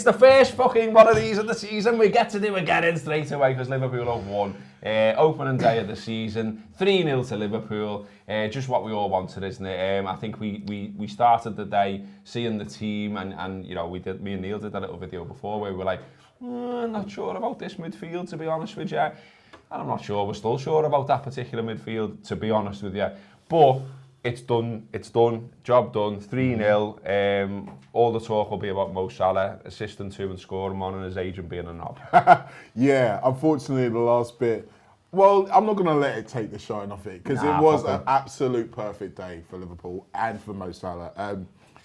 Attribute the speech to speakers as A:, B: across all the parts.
A: It's the first fucking one of these of the season. We get to do a get-in straight away because Liverpool have won. Opening day of the season, 3-0 to Liverpool. Just what we all wanted, isn't it? I think we started the day seeing the team and you know, me and Neil did that little video before where we were like, I'm not sure about this midfield, to be honest with you. And I'm not sure we're still sure about that particular midfield, to be honest with you. But it's done, job done, 3-0. All the talk will be about Mo Salah assisting to and scoring one and his agent being a knob.
B: Yeah, unfortunately the last bit, well, I'm not going to let it take the shine off it because it was an absolute perfect day for Liverpool and for Mo Salah.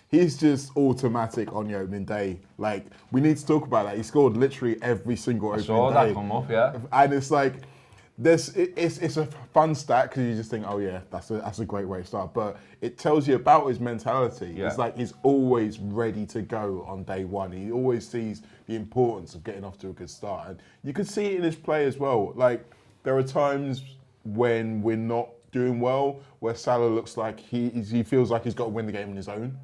B: He's just automatic on the opening day. Like, we need to talk about that. He scored literally every single opening day.
A: I saw that come up, yeah.
B: And it's like, it's a fun stat because you just think, oh yeah, that's a great way to start. But it tells you about his mentality. Yeah. It's like he's always ready to go on day one. He always sees the importance of getting off to a good start. And you could see it in his play as well. Like, there are times when we're not doing well, where Salah looks like he feels like he's got to win the game on his own.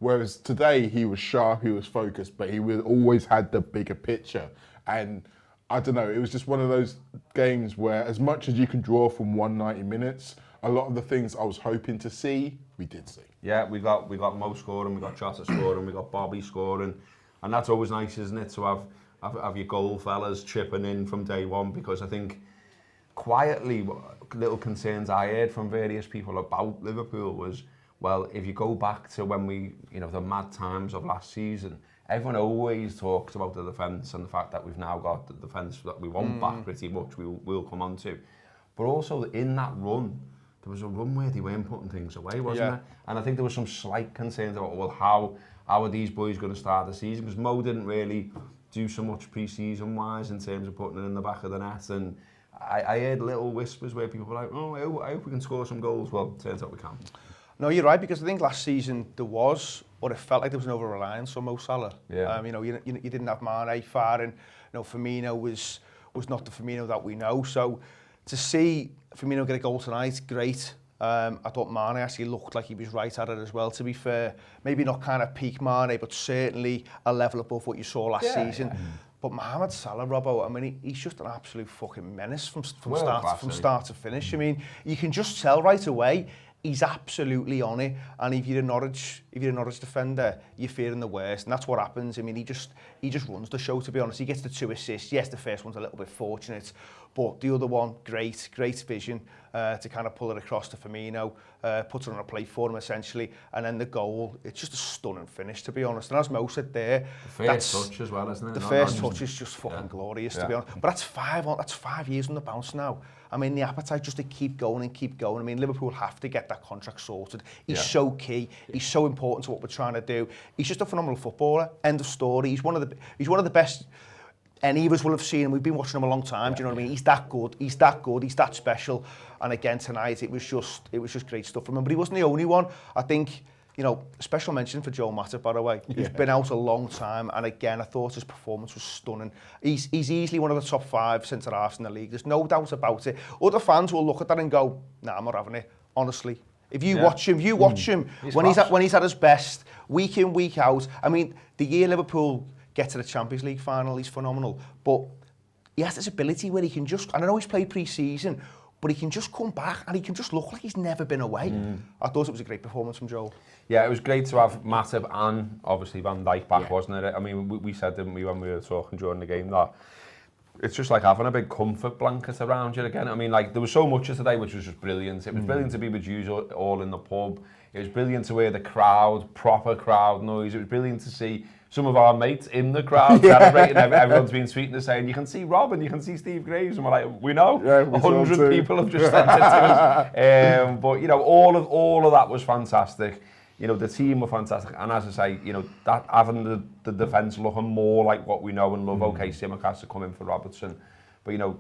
B: Whereas today he was sharp, he was focused, but he always had the bigger picture. And I don't know, it was just one of those games where as much as you can draw from 190 minutes, a lot of the things I was hoping to see, we did see.
A: Yeah, we got Mo scoring, we got Jota scoring, we got Bobby scoring. And that's always nice, isn't it, to have your goal fellas chipping in from day one, because I think quietly, little concerns I heard from various people about Liverpool was, well, if you go back to when the mad times of last season, everyone always talks about the defence and the fact that we've now got the defence that we want back pretty much, we'll come on to. But also in that run, there was a run where they weren't putting things away, wasn't there? And I think there was some slight concerns about, well, how are these boys going to start the season? Because Mo didn't really do so much pre-season wise in terms of putting it in the back of the net. And I heard little whispers where people were like, oh, I hope we can score some goals. Well, turns out we can.
C: No, you're right, because I think last season there was, or it felt like there was an over-reliance on Mo Salah.
A: Yeah.
C: You didn't have Mane firing. Firmino was not the Firmino that we know. So to see Firmino get a goal tonight, great. I thought Mane actually looked like he was right at it as well, to be fair. Maybe not kind of peak Mane, but certainly a level above what you saw last season. Yeah. But Mohamed Salah, Robbo, I mean, he's just an absolute fucking menace from start to finish. I mean, you can just tell right away he's absolutely on it. And if you're a Norwich defender, you're fearing the worst, and that's what happens. I mean, he just runs the show, to be honest. He gets the 2 assists. Yes, the first one's a little bit fortunate, but the other one, great vision to kind of pull it across to Firmino, put it on a plate for him essentially, and then the goal. It's just a stunning finish, to be honest. And as Mo said there,
A: the first touch as well, isn't it?
C: The first touch is just fucking glorious, to be honest. But that's 5 years on the bounce now. I mean, the appetite just to keep going and keep going. I mean, Liverpool have to get that contract sorted. He's so key. He's so important to what we're trying to do. He's just a phenomenal footballer. End of story. He's one of the best any of us will have seen him. We've been watching him a long time. Do you know what I mean? He's that good. He's that special. And again tonight, it was just great stuff from him. But he wasn't the only one. I think, special mention for Joe Matip, by the way. He's been out a long time, and again, I thought his performance was stunning. He's easily one of the top 5 centre-halves in the league. There's no doubt about it. Other fans will look at that and go, nah, I'm not having it, honestly. If you watch him, when he's at his best, week in, week out. I mean, the year Liverpool get to the Champions League final, he's phenomenal. But he has this ability where he can just, and I know he's played pre-season, but he can just come back and he can just look like he's never been away. I thought it was a great performance from Joel.
A: Yeah, it was great to have Matip and obviously Van Dijk back, wasn't it? I mean, we said, didn't we, when we were talking during the game, that it's just like having a big comfort blanket around you again. I mean, like, there was so much of today which was just brilliant. It was brilliant to be with you all in the pub. It was brilliant to hear the proper crowd noise. It was brilliant to see some of our mates in the crowd celebrating. Everyone's been sweet and saying, you can see Rob and you can see Steve Graves. And we're like, we know, 100 people have just sent it to us. But, all of that was fantastic. The team were fantastic. And as I say, that having the defence looking more like what we know and love. Okay, Simicast to come in for Robertson. But,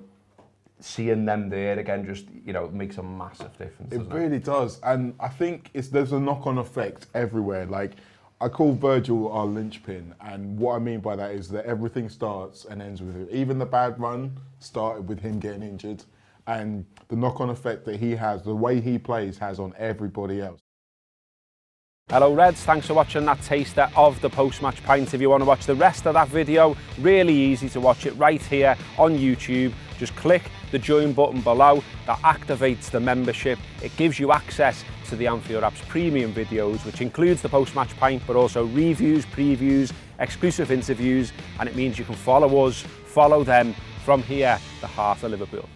A: seeing them there again just, makes a massive difference.
B: It really does. And I think there's a knock-on effect everywhere. Like, I call Virgil our linchpin, and what I mean by that is that everything starts and ends with him. Even the bad run started with him getting injured, and the knock-on effect that he has, the way he plays, has on everybody else.
D: Hello Reds, thanks for watching that taster of the post-match pint. If you want to watch the rest of that video, really easy to watch it right here on YouTube. Just click the join button below, that activates the membership. It gives you access to the Anfield Wrap's premium videos, which includes the post-match pint, but also reviews, previews, exclusive interviews, and it means you can follow us, follow them from here, the heart of Liverpool.